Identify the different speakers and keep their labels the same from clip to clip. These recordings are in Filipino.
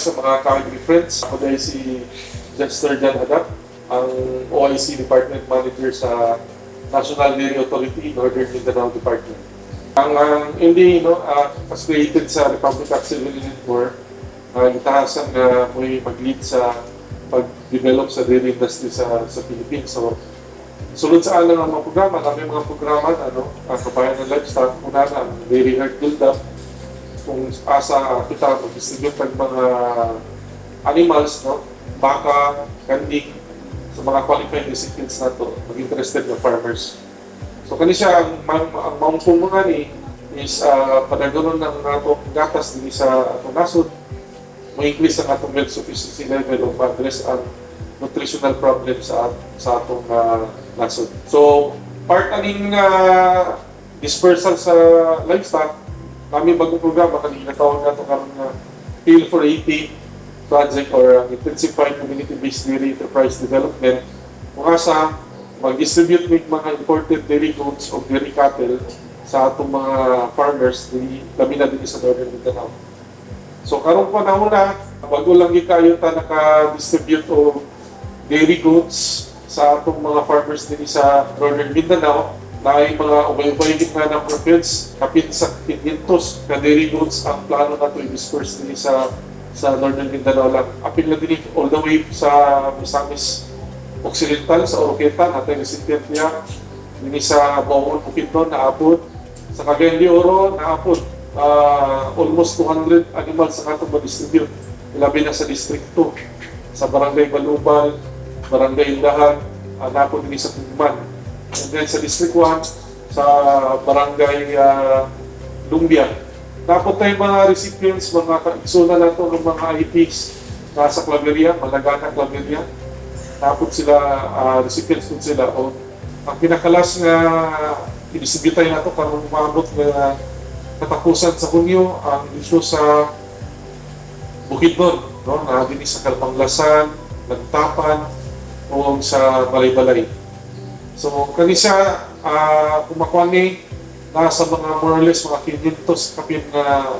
Speaker 1: sa mga ka-agri-friends. Ako dahil si Jester Jan Hadap, ang OIC Department Manager sa National Dairy Authority, Northern Mindanao Department. Ang MDA was created sa Republic Act 794, itahasan na may mag-lead sa pag-develop sa dairy industry sa Philippines. So, sunod sa alang ang mga programa, kami mga programa ang kabayan ng livestock, una na ang dairy herd build-up, kung asa kita mag-distribute ng mga animals, baka, kanding, sa mga qualified recipients na to, mag-interested na farmers. So kani siya, ang maungkong mga ni is padaganoon ng atong gatas din sa atong nasod, mo-increase ang atong milk sufficiency level o ma-address ang nutritional problem sa atong nasod. So, part aning dispersal sa livestock, kami bagong programa kanina tawag nato karon nga Feel for 80 project or Intensified Community-Based Dairy Enterprise Development. Kung asa, mag-distribute ng mga imported dairy goods o dairy cattle sa atong mga farmers labi na din sa Northern Mindanao. So karon pa na una, bago lang kayo ta naka-distribute o dairy goods sa atong mga farmers din sa Northern Mindanao, na ay mga ubay-ubay na ng profits, kapit sa 500 na dairy goods ang plano na ito i-disperse din sa Northern Mindanao lang. Apil na din all the way sa Misamis Occidental, sa Oroqueta, natin recipient niya, din sa Bawon Bukidnon, naapod, sa Cagayan de Oro, naapod, almost 200 animals sa katong ma-distribute, ilabi na sa District 2, sa Barangay Balubal, Barangay Indahan, naapod din sa Tugman. And then sa District 1, sa Barangay Lumbian. Tapos tayong mga recipients, mga kaigsoon na nato ng mga IPs nasa Claveria, Malagana Claveria. Tapos sila, recipients din sila. O, ang pinakalas nga i-distribute nato karong maabot na katapusan sa Hunyo, ang dito sa Bukidnon, na din sa Kalpanglasan, Nagtapan, o sa Balay-Balay. So, kanisa, kumakuha ni, nasa mga more or less mga 500 kapin na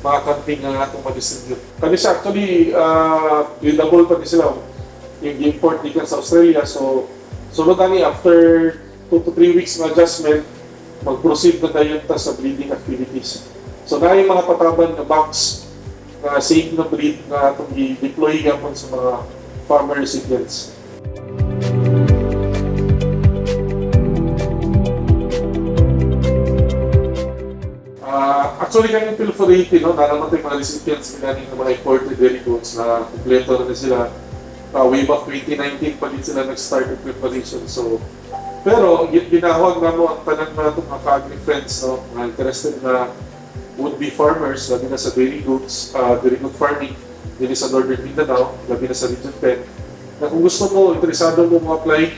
Speaker 1: mga kanting na itong ma-distribute. Kanisa, actually, double pa din sila yung import di sa Australia. So, sunod na after 2 to 3 weeks ng adjustment, mag-proceed na tayo sa breeding activities. So, na yung mga pataban na box na safe na breed na itong i-deploy yapon sa mga farmer recipients. Actually, kanyang Feel for 80, nalaman tayo mga recipients ng mga imported dairy goods na kumpleto na sila. Way back 2019 pa din sila nag-start ng preparation. So, pero ginahawag na mo ang tanan na itong mga ka-agri-friends, mga interested na would-be farmers, labi na sa dairy goods, dairy good farming, din sa Northern Mindanao, labi na sa Region 10. Na kung gusto mo, interesado mo mag-apply,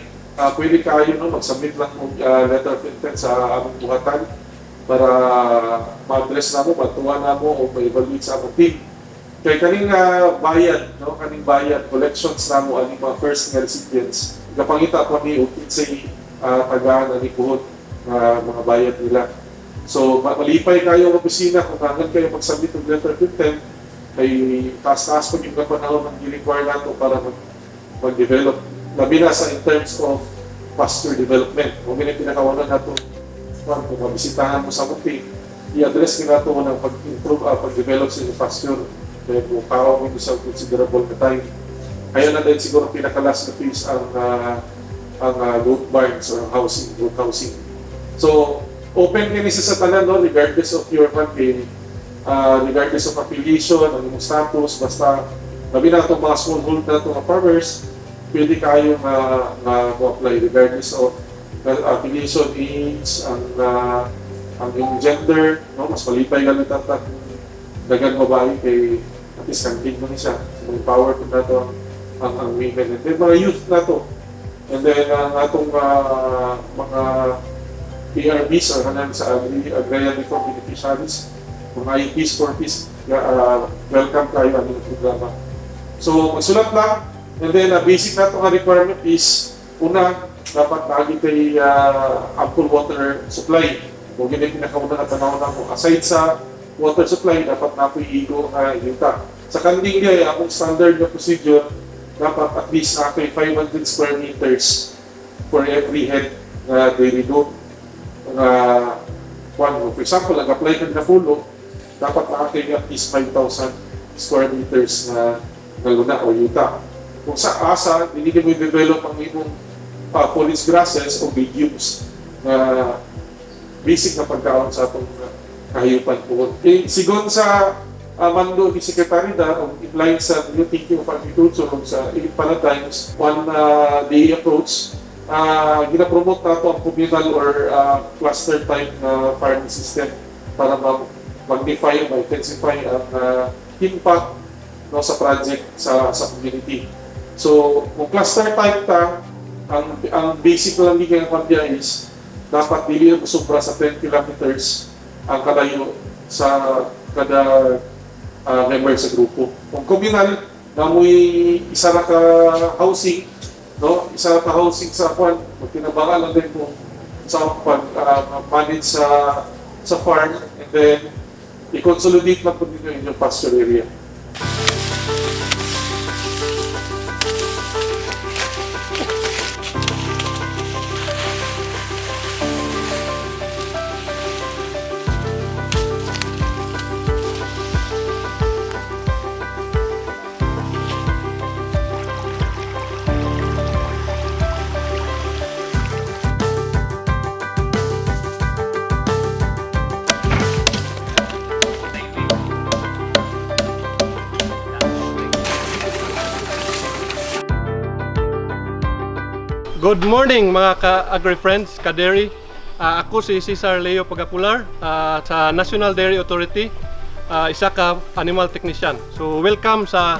Speaker 1: pwede kayo mag-submit lang ng letter of intent sa aming buhatan para ma-address na mo, matuwa na mo o ma-evaluate sa aming team. Kaya kaning kaning bayad, collections na mo, aning mga first nga recipients, napangita kami o kinsay tagaan ani kuhot mga bayad nila. So, malipay kayo ang opisina kung hanggang kayo mag-submit ng letter of intent, ay taas-taas pag yung panahon ang i-require nato para mag-develop. Labi na sa in terms of pasture development. Kung may pinakawalan nato, kung mabisitahan mo sa muti, i-address ka nato ng pag-improve, pag-develop sa pasture. Kaya kung kawa mo sa considerable na time. Kaya na din siguro pinakalas na phase ang goat barns or goat housing. So, open kayo sa tanan, regardless of your campaign, regardless of affiliation, anong status, basta labi na itong mga smallhold na itong farmers, pwede kayo ma-apply regardless of affiliation, age, ang gender, mas malipay ganit at dagan babae kay at least campaign mo niya. So, may power po na ito ang women. And then mga youth na ito. And then ang atong mga PRBs or hanan sa Agrarian Reform Beneficiaries, mga IPs, 4Ps, welcome kayo ang programa. So, magsulat lang. And then, basic na itong requirement is, una, dapat lagi kay ample water supply. Kung ganyan pinakauna na tanaw na mo. Aside sa water supply, dapat na po iigo na ilinta. Sa kanding niya, akong standard na procedure, dapat at least nakay 500 square meters for every head na dairy goat. For example, nag-apply ka na pulo, dapat nakakay at least 5,000 square meters na luna o yuta. Kung sa asa, hindi mo i-develop ang imong forage grasses o mediums na basic na pagkaon sa atong kahayupan po. Sigon sa mando ni Secretary da, in line sa new thinking of agriculture sa Elite Paradigms, one day approach, ginapromote na ito ang communal or cluster type na farming system para magnify, ma-intensify ang impact no, sa project sa community. So, kung cluster type ta, ang basic lang din ng pandya is dapat dili na sobra sa 10 kilometers ang kalayo sa kada member sa grupo. Kung communal, namoy isa na ka housing, no? Isa na ka housing sa kwan, magtinabangan lang din kung sa manage sa farm, and then i-consolidate lang po dito yung pasture area.
Speaker 2: Good morning mga ka-agri-friends, ka-dairy. Ako si Cesar Leo Pagapular sa National Dairy Authority, isa ka animal technician. So welcome sa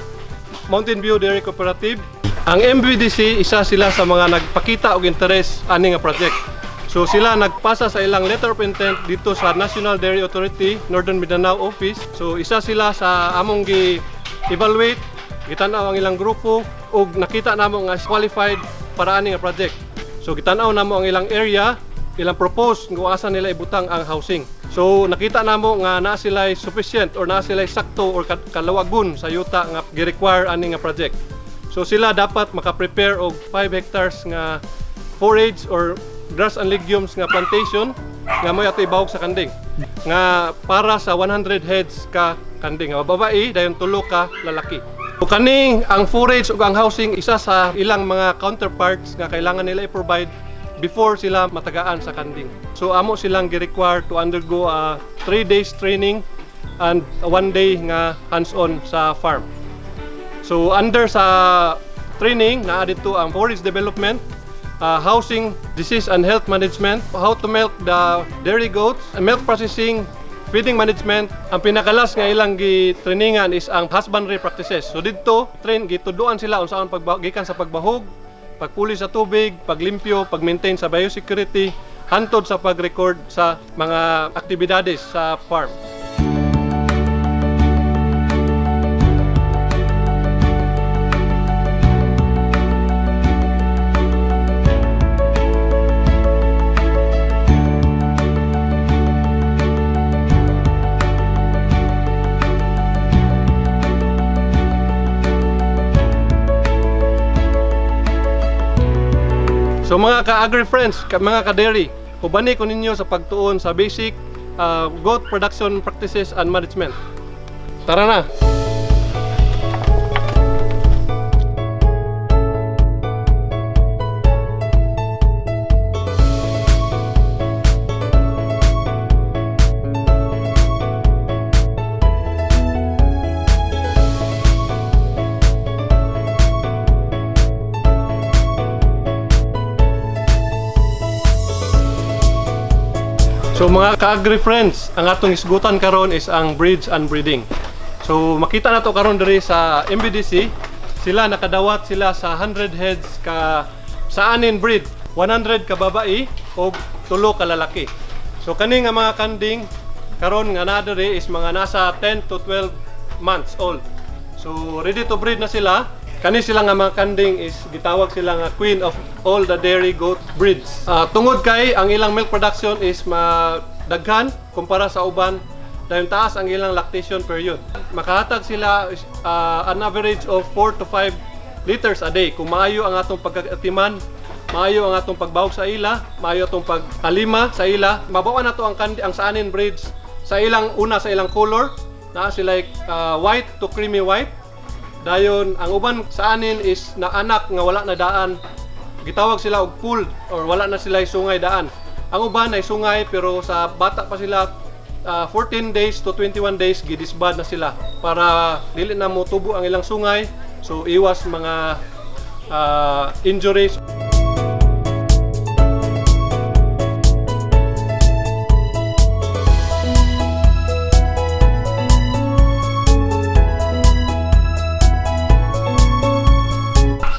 Speaker 2: Mountain View Dairy Cooperative. Ang MVDC, isa sila sa mga nagpakita og interest ani nga project. So sila nagpasa sa ilang letter of intent dito sa National Dairy Authority, Northern Mindanao Office. So isa sila sa among gi-evaluate, gitanaw ang ilang grupo ug nakita namo nga qualified para ani nga project. So gitanaw namo ang ilang area, ilang propose kung asa nila ibutang ang housing. So nakita namo nga naa sila sufficient or naa sila sakto or kalawagon sa yuta nga gi-require ani nga project. So sila dapat maka-prepare og 5 hectares nga forage or grass and legumes nga plantation nga may ato ibawog sa kanding. Nga para sa 100 heads ka kanding. Nga babae dayon 3 ka lalaki. So kaning ang forage ug ang housing isa sa ilang mga counterparts nga kailangan nila i-provide before sila matagaan sa kanding. So amo silang gi-require to undergo a 3 days training and 1 day nga hands-on sa farm. So under sa training naa dito ang forage development, housing, disease and health management, how to milk the dairy goats, milk processing, feeding management. Ang pinakalas nga ilang gi-trainingan is ang husbandry practices. So dito, gituduan sila unsaon gikan sa pagbahog, pagpuli sa tubig, paglimpyo, pag-maintain sa biosecurity, hantod sa pag-record sa mga aktibidades sa farm. So mga ka-agri-friends, mga ka-dairy, hubani ko ninyo sa pagtuon sa basic goat production practices and management. Tara na! So mga ka-agri-friends, ang atong isgutan karon is ang breeds and breeding. So makita na to karon diri sa MVDC, sila nakadawat sila sa 100 heads ka sa anin breed, 100 ka babae o 3 ka lalaki. So kani nga mga kanding karon nga naa diri is mga nasa 10 to 12 months old. So ready to breed na sila. Kani sila nga mga kanding is gitawag sila nga queen of all the dairy goat breeds. Tungod kay ang ilang milk production is madaghan kumpara sa uban, dahil taas ang ilang lactation period. makahatag sila an average of 4 to 5 liters a day. Kung maayo ang atong pagkatiman, maayo ang atong pagbawog sa ila, maayo atong paghalima sa ila, mabawa na to ang saanin breeds sa ilang color, na sila white to creamy white. Dayon ang uban sa anin is na anak nga wala na daan, gitawag sila og pooled or wala na sila sungay daan. Ang uban ay sungay pero sa bata pa sila 14 days to 21 days gidisbad na sila para dili na mo tubo ang ilang sungay, so iwas mga injuries.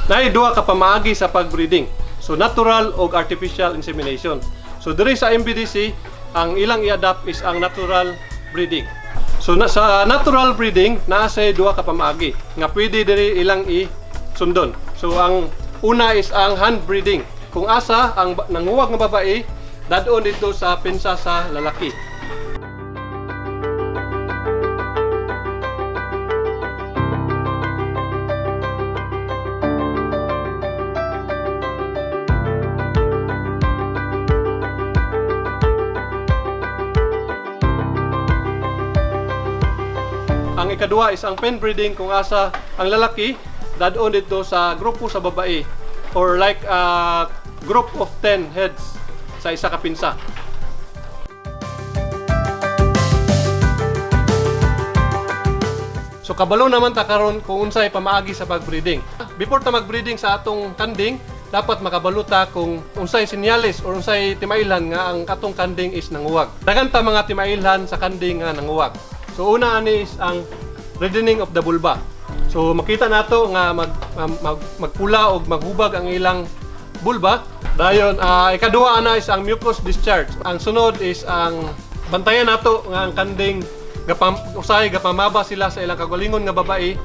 Speaker 2: Naay duha ka pamaagi sa pagbreeding. So natural o artificial insemination. So diri sa MBDC, ang ilang i-adapt is ang natural breeding. So sa natural breeding, naa say duha ka pamaagi nga pwede diri ilang i-sundon. So ang una is ang hand breeding. Kung asa ang nanguwag nga babae dadon dito sa pinsa sa lalaki. Ang ikaduha is ang pen breeding, kung asa ang lalaki dadon dito sa grupo sa babae or like a group of 10 heads sa isa ka pinsa. So kabalo naman ta karon kung unsay pamaagi sa pagbreeding. Before ta magbreeding sa atong kanding, dapat makabalo ta kung unsay senyales or unsay timailhan nga ang atong kanding is nanguwag. Daghan ta mga timailhan sa kanding nga nanguwag. So una ani is ang reddening of the vulva. So makita nato nga magpula o maghubag ang ilang vulva. Dayon ikaduha ana is ang mucus discharge. Ang sunod is ang bantayan nato nga ang kanding usay gapamaba sila sa ilang kagalingon nga babae.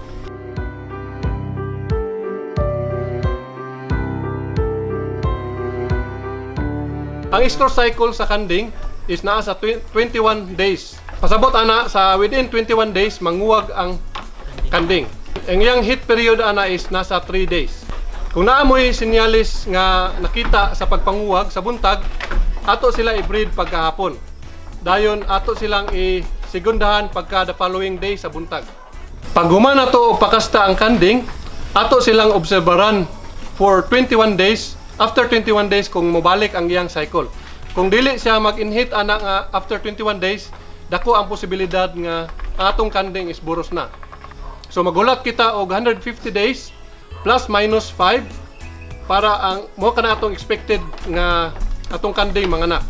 Speaker 2: Ang estrous cycle sa kanding is naa sa 21 days. Pasabot ana sa within 21 days manguwag ang kanding. Ang iyang heat period ana is nasa 3 days. Kung naamoy sinyalis nga nakita sa pagpanguwag sa buntag, ato sila i-breed pagkahapon. Dayon ato silang i-segundahan pagka the following day sa buntag. Pag human nato og pakasta ang kanding, ato silang obserbaran for 21 days. After 21 days kung mobalik ang iyang cycle. Kung dili siya mag-inhit ana nga after 21 days, dako ang posibilidad nga atong kanding is buros na. So magulat kita og 150 days plus minus 5 para ang mo kana atong expected nga atong kanding manganak.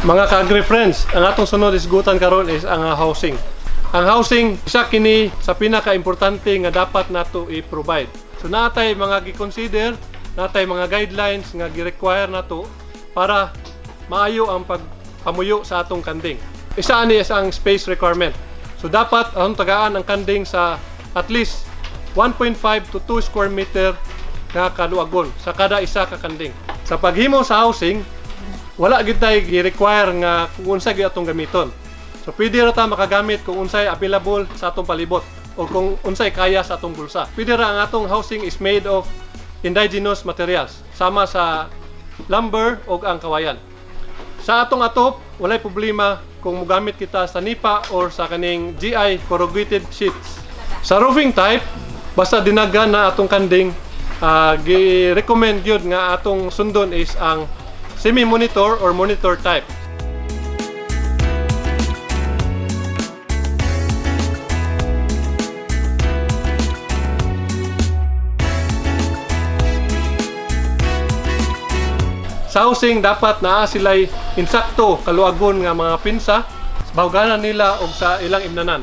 Speaker 2: Mga ka-agri friends, ang atong sunod isgutan karon is ang housing. Ang housing, isa kini sa pinaka-importante nga dapat nato i-provide. So natay mga gi-consider, natay mga guidelines nga gi-require nato para maayo ang pagpamuyo sa atong kanding. Isa ani is ang space requirement. So dapat ang tagaan ang kanding sa at least 1.5 to 2 square meter nga kaluagon sa kada isa ka kanding. Sa paghimo sa housing, wala gid tay gi-require nga kung unsay gyud atong gamiton. So pwede ra ta makagamit kung unsay available sa atong palibot o kung unsay kaya sa atong bulsa. Pwede ra ang atong housing is made of indigenous materials, sama sa lumber o ang kawayan. Sa atong atop, walay problema kung mogamit kita sa nipa or sa kaning GI corrugated sheets. Sa roofing type, basta dinagan na atong kanding, gi-recommend yun nga atong sundon is ang semi-monitor or monitor type. Sa housing, dapat naa sila'y insakto kaluagon nga mga pinsa, bahuganan nila o sa ilang imnanan.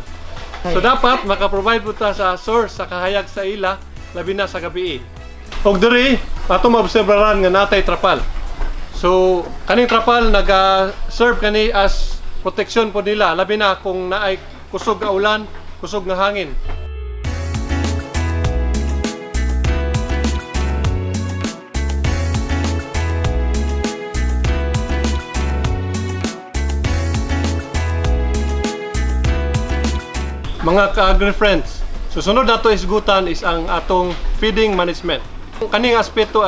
Speaker 2: So dapat makaprovide po ta sa source sa kahayag sa ila, labi na sa gabi. Og diri, ato maobserbaran nga natay trapal. So, kaning trapal nag-serve kani as protection po nila, labi na kung naay kusog nga ulan, kusog nga hangin. Mga ka-agri-friends, susunod na to isgutan is ang atong feeding management. Kaning aspeto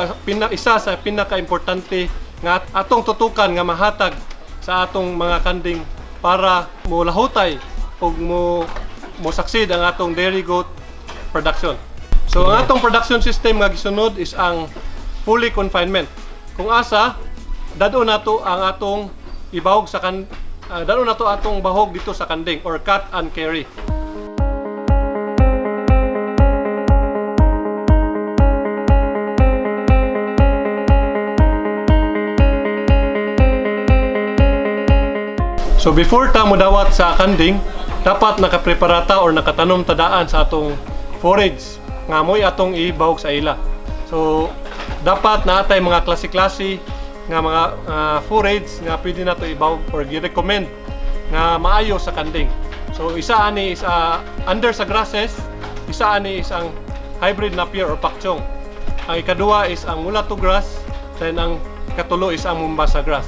Speaker 2: isa sa pinaka-importante nga atong tutukan nga mahatag sa atong mga kanding para mo lahutay ug mo succeed ang atong dairy goat production. So ang atong production system nga gisunod is ang fully confinement. Kung asa dado nato ang atong ibahog sa dado nato atong bahog dito sa kanding or cut and carry. So before ta mo dawat sa kanding, dapat nakapreparata or nakatanom tadaan sa atong forage nga mo'y atong ibawog sa ila. So dapat naatay mga klase-klase nga mga forage nga pwede nato ibawog or gi-recommend nga maayo sa kanding. So isa ani is under sa grasses, isa ani is ang hybrid napier or pakchong. Ang ikaduha is ang mulatto grass, then ang katulo is ang mombasa grass.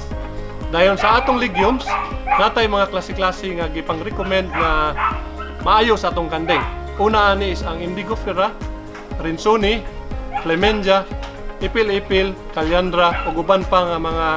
Speaker 2: Dayon sa atong legumes, natay mga klase-klase nga gipang-recommend nga maayo sa atong kanding. Una ani is ang indigofera, rinsoni, clemenza, ipil-ipil, calyandra ug uban pa nga mga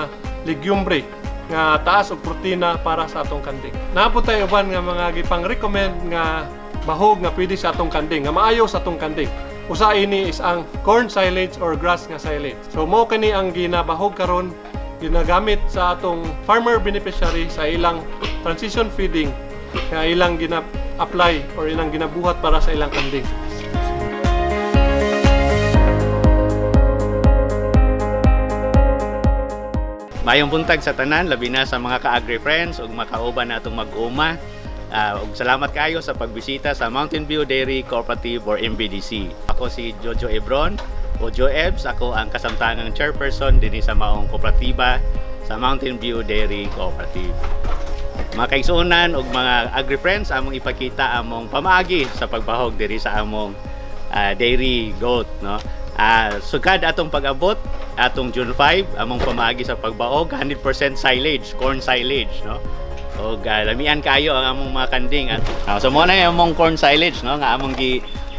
Speaker 2: legume nga taas og protina para sa atong kanding. Naapod tayo uban nga mga gipang-recommend nga bahog nga pwede sa atong kanding, nga maayo sa atong kanding. Usa ini is ang corn silage or grass nga silage. So mao kani ang ginabahog karon ginagamit sa atong farmer beneficiary sa ilang transition feeding nga ilang gina-apply or ilang ginabuhat para sa ilang kanding.
Speaker 3: Mayong buntag sa tanan, labi na sa mga ka-agri friends ug makauban natong mag-uma. Ug salamat kayo sa pagbisita sa Mountain View Dairy Cooperative or MVDC. Ako si Jojo Ebron o Joe Ebs, ako ang kasamtangang chairperson din sa maong kooperatiba sa Mountain View Dairy Cooperative. Mga kaigsuonan ug mga agri-friends, among ipakita among pamaagi sa pagbahog diri sa among dairy goat, no? Sugad atong pag-abot atong June 5, among pamaagi sa pagbahog 100% silage, corn silage, no? Og lamian kayo ang among mga kanding. So mo na yung among corn silage, no, nga among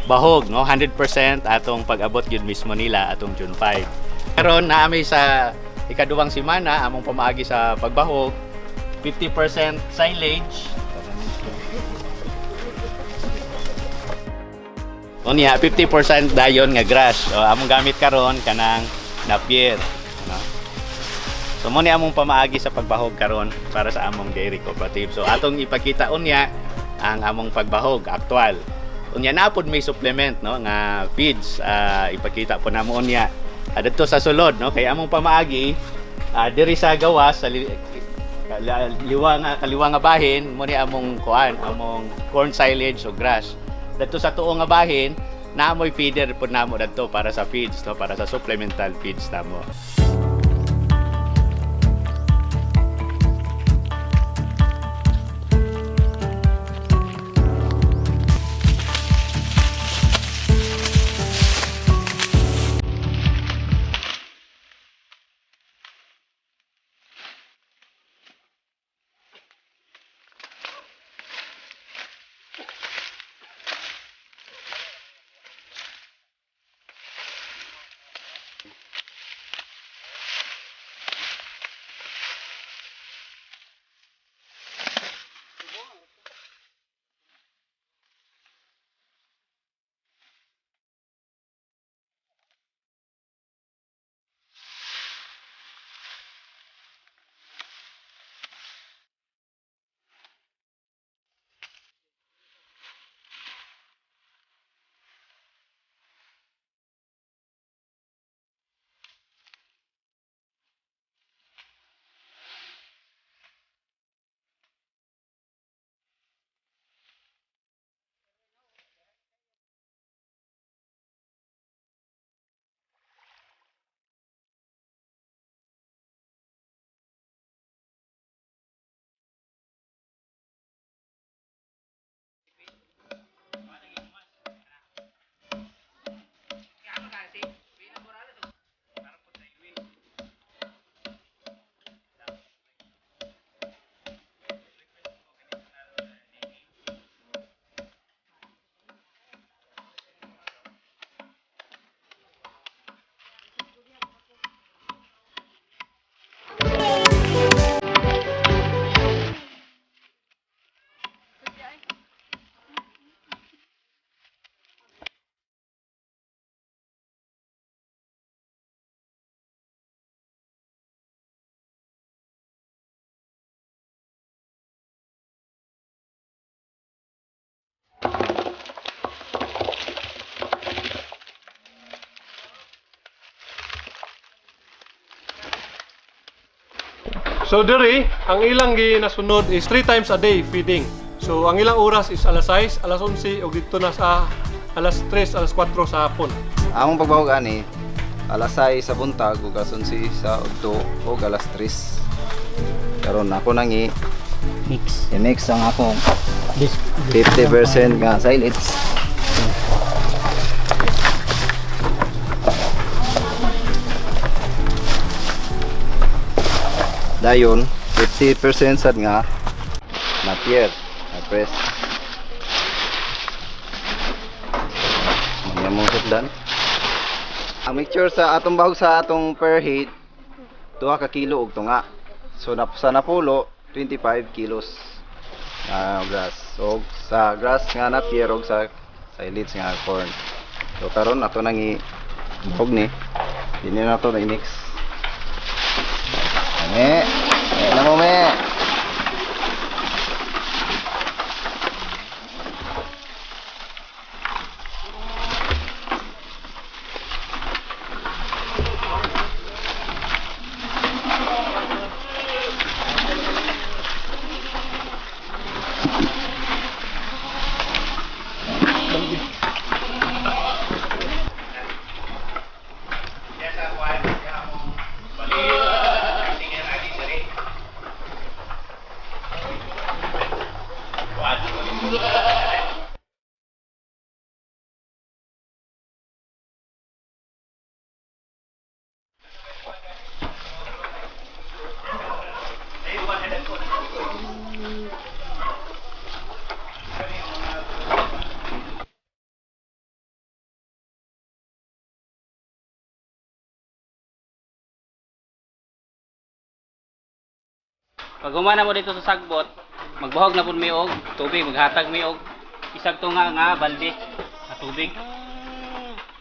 Speaker 3: bahog, no, 100% atong pag-abot yun mismo nila atong June 5. Karon naami sa ikaduhang semana among pamaagi sa pagbahog 50% silage. Unya 50% dayon nga grass. So among gamit karon kanang napier, no. So mo ni among pamaagi sa pagbahog karon para sa among dairy cooperative. So atong ipakita unya ang among pagbahog aktual. Unya na pod may supplement, no, nga feeds, ipakita po namo unya adto sa sulod, no, kay among pamaagi diri sa gawas sa kaliwa nga bahin mo ni among among corn silage o grass. Dito sa tuo nga bahin naamoy feeder po namo dito para sa feeds, no, para sa supplemental feeds namo.
Speaker 2: So diri, ang ilang ginasunod is 3 times a day feeding. So ang ilang oras is alas 6, alas 11 ug dito na sa alas 3, alas 4 sa hapon.
Speaker 4: Among pagbahog ani alas 6 sa buntag ug alas 11 sa udto ug alas 3. Karon ako nang i-mix ang akong 50% nga silage. Dayon 50% sad nga Napier na press. Manyamong sudlan. Ang mixture sa atong bahog sa atong per head 2 ka kilo og tunga. So sa napulo 25 kilos grass. So sa grass nga Napier og sa silage nga corn. So karon ato nang i-bahog ni. Dinhi na to na i-mix. Na mo me.
Speaker 5: Pag humana mo dito sa sagbot, magbahog na pud mi og tubig, maghatag mi og isag tunga nga balde sa tubig.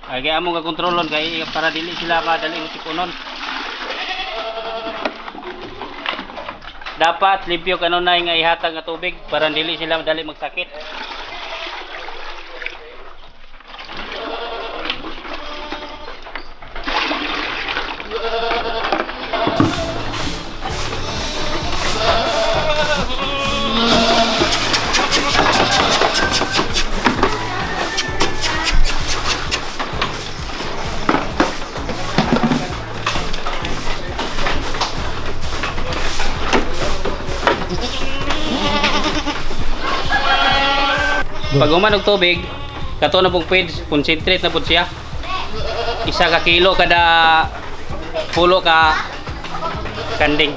Speaker 5: Ay kaya amo ga kontrolon kay para dili sila madali sipunon. Dapat limpyo kanunay nga ihatag nga tubig para dili sila madali magsakit. Pag umanog tubig, kato na pong feeds, concentrate na po siya. 1 ka kilo kada pulo ka kanding.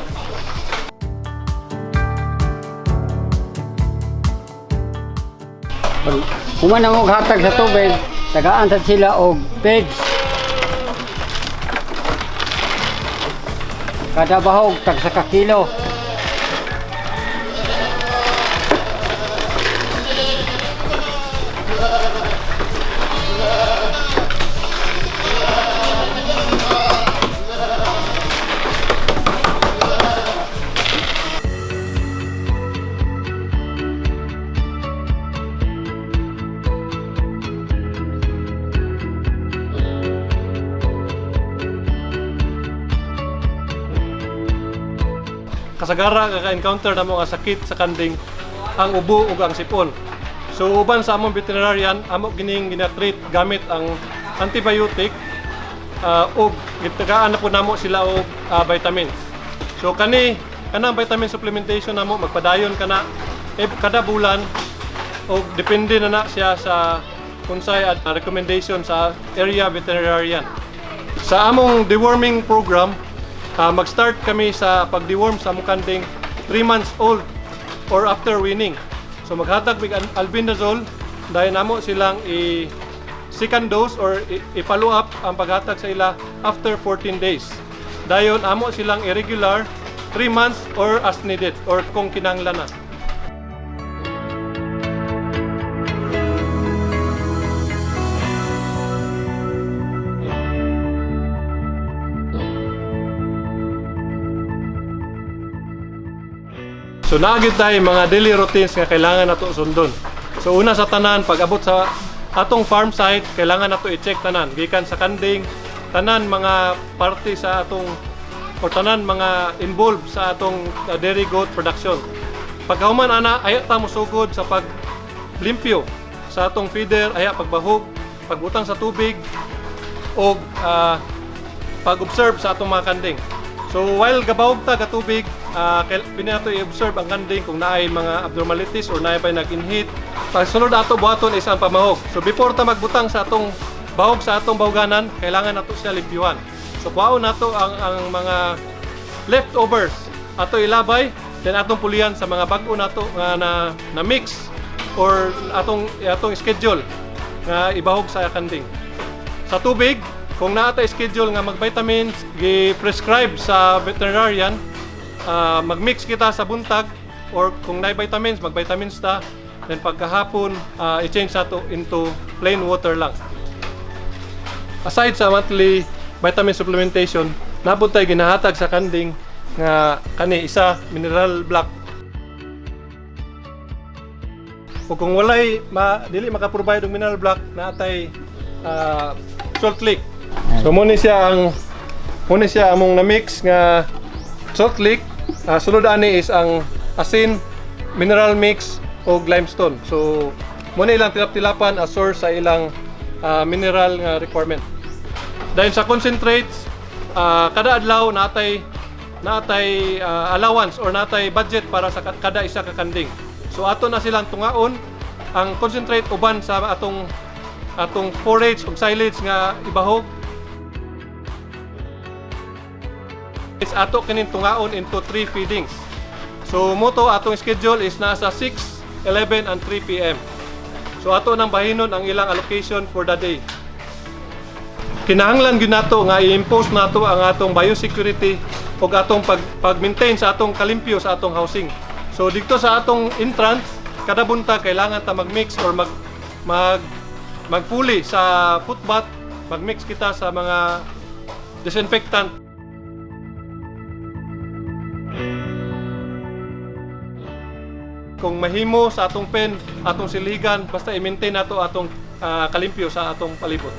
Speaker 6: Pag umana mo hatag sa tubig, tagaan sa sila og feeds. Kada bahog tag 1 ka kilo.
Speaker 2: Kasagara kaka-encounter na mo nga sakit sa kanding ang ubo ug ang sipon. So uban sa among veterinarian, amo gining ginatreat gamit ang antibiotic ug gitagaan na po namo sila og vitamins. So kanang vitamin supplementation namo magpadayon kana kada bulan ug depende na siya sa unsay recommendation sa area veterinarian. Sa among deworming program, mag-start kami sa pag-deworm sa among kanding 3 months old or after weaning. So maghatag mig albendazole dahil namo silang second dose or i-follow up ang paghatag sa ila after 14 days. Dayon amo silang irregular 3 months or as needed or kung kinahanglan na. So naagid tayo mga daily routines nga kailangan nato sundon. So una sa tanan, pag abot sa atong farm site, kailangan nato i-check tanan gikan sa kanding, tanan mga parte sa atong o tanan mga involved sa atong dairy goat production. Pagkahuman ana aya ta mosugod sa paglimpyo sa atong feeder, aya pagbahog, pagbutang sa tubig o pag-observe sa atong mga kanding. So while gabahog ta ka tubig, pinato i-observe ang kanding kung naay mga abnormalities or naay ba nag-inhit. Pagsunod ato buhaton is ang pamahog. So before ta magbutang sa atong bahog sa atong bahuganan, kailangan nato siya limpyuhan. So kuhaon nato ang mga leftovers ato ilabay, then atong pulihan sa mga bag-o nato nga na mix or atong schedule nga ibahog sa kanding. Sa tubig, kung naata schedule nga mag-vitamins, gi-prescribe sa veterinarian, mag-mix kita sa buntag or kung naay vitamins, mag-vitamins ta. Then pagkahapon, i-change nato into plain water lang. Aside sa monthly vitamin supplementation, napod tayo ginahatag sa kanding nga kani isa mineral block. O kung walay dili maka-provide og mineral block, naatay salt lick. So muna siya among na-mix nga salt lick. Sulod ani is ang asin, mineral mix o limestone. So muna ilang tilap-tilapan as source sa ilang mineral nga requirement. Dahil sa concentrates, kada adlaw natay allowance or natay budget para sa kada isa ka kanding. So ato na silang tungaon ang concentrate uban sa atong forage ug silage nga ibahog. Is ato kining tungaon into 3 feedings. So moto atong schedule is nasa 6, 11 and 3 PM. So ato nang bahinon ang ilang allocation for the day. Kinahanglan gyud nato nga i-impose nato ang atong biosecurity ug atong pag-maintain sa atong kalimpyo sa atong housing. So dito sa atong entrance, kada buntag kailangan ta mag-mix or magpuli sa footbath, mag-mix kita sa mga disinfectant. Kung mahimo sa atong pen, atong siligan, basta i-maintain nato atong kalimpyo sa atong palibot.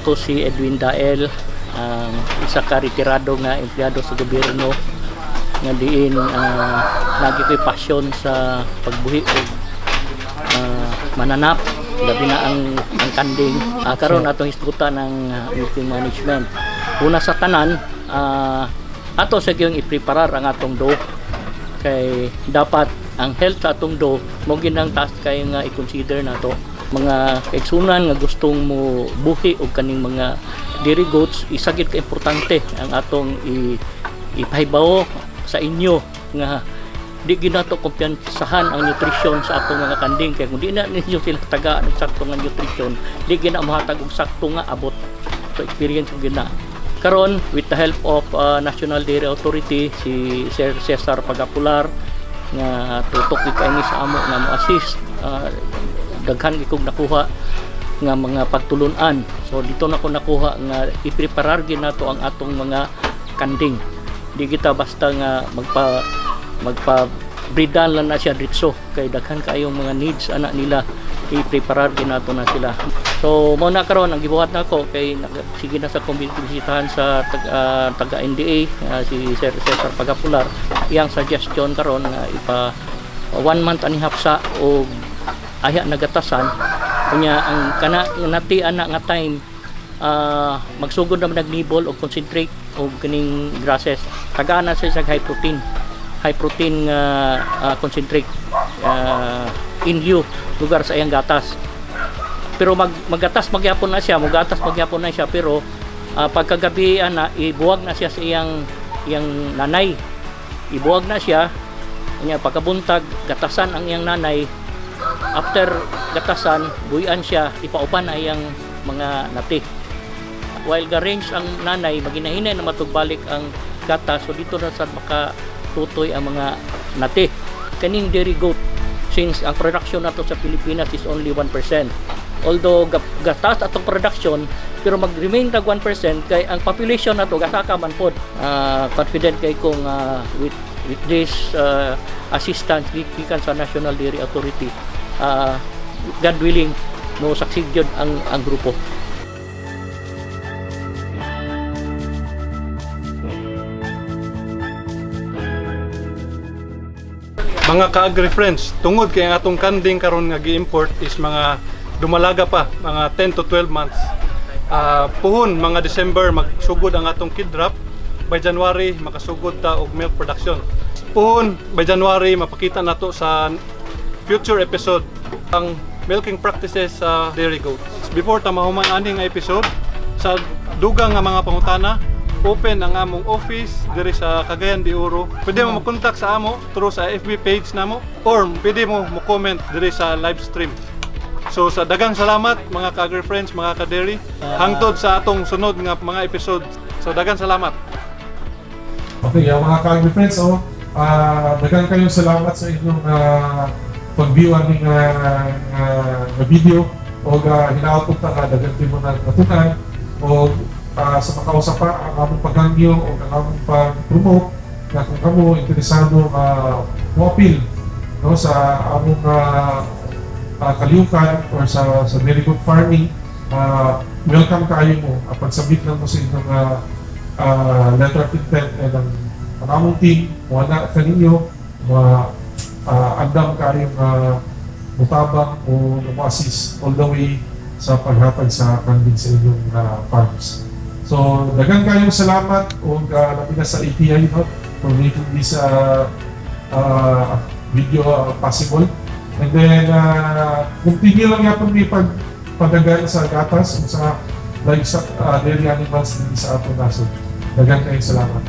Speaker 7: Ako si Edwin Dael, ang isa ka retirado nga empleyado sa gobyerno nga diin lagi ko'y pasyon sa pagbuhi o mananap, labi na ang kanding. Karon atong hisgutan ng meeting management. Una sa tanan, ato sa gyung ipreparar ang atong do kay dapat ang health sa atong do mo ginang task kay nga i-consider nato. Mga kaigsunan nga gustong mo buhi og kaning mga dairy goats, isagid ka importante ang atong ipahibaw sa inyo nga di ginato kumpiyansahan ang nutrition sa atong mga kanding kay kung di na ninyo sila tagaan og sakto nga nutrition, di gina mahatag og sakto nga abot. So experience ko gina karon with the help of National Dairy Authority, si Sir Cesar Pagapular nga tutok ni kaini sa amo nga mo assist. Daghan ikog nakuha nga mga pagtulunan. So dito na ko nakuha nga ipreparar gyud nato ang atong mga kanding. Di kita basta nga magpa breedan lang na siya dritso kay daghan kayong mga needs anak nila, ipreparar gyud nato na sila. So mao na karon ang gibuhat nako kay sige na sa kumbisitahan sa taga NDA si Sir Cesar Pagapular, iyang suggestion karon nga ipa 1 month ani hapsa o aya nagatasan kunya ang kana nati ana nga time magsugod na nagnibol og concentrate og kining grasses kagana sa high protein concentrate in lieu lugar sa iyang gatas pero magatas magyapon na siya, pero pagkagabi na ibuwag na siya sa iyang nanay. Ibuwag na siya, kanya pagkabuntag gatasan ang iyang nanay. After gatasan, buyan siya, ipaupan na iyang mga nati. While ga-range ang nanay, maginahinay na matugbalik ang gatas, so dito na sa makatutoy ang mga nati. Kaning dairy goat, since ang production nato sa Pilipinas is only 1%. Although gatas atong production, pero mag-remain tag 1% kay ang population nato gasaka man pod. Confident kay kung with this assistance gikan sa National Dairy Authority, God willing, no succeed yun ang grupo.
Speaker 2: Mga ka-agri friends, tungod kay ang atong kanding karon nga gi-import is mga dumalaga pa, mga 10 to 12 months. Puhon mga December magsugod ang atong kidrop, by January makasugod ta og milk production. Puhon by January mapakita nato sa future episode ang milking practices sa dairy goats. Before ta mahuman ani nga episode, sa dugang nga mga pangutana, open ang among office diri sa Cagayan de Oro. Pwede mo mag-contact sa amo through sa FB page namo or pwede mo comment diri sa live stream. So sa daghang salamat mga ka-agri friends, mga ka-dairy, hangtod sa atong sunod nga mga episode. So daghang salamat.
Speaker 1: Okay, mga ka-agri friends, daghang kayong salamat sa inyong pag-view aming video o hinaot ta nga daghang timo na natunan o sa makausap pa ang among paghangyo o ang among pag-promote na kung kamo interesado mo-appeal no, sa among kaliukan or sa very good farming, welcome kayo mo. Pagsabit lang mo sa inyong letter of intent and ang among team, wala ka ninyo, andam kayong mutabang o assist all the way sa paghatag sa funding sa inyong farms. So, daghang kayong salamat o labi na sa ATI for making this video possible. And then, continue lang yapon may pagdagan sa gatas o sa livestock dairy animals din sa ato nasod. Daghang kayong salamat.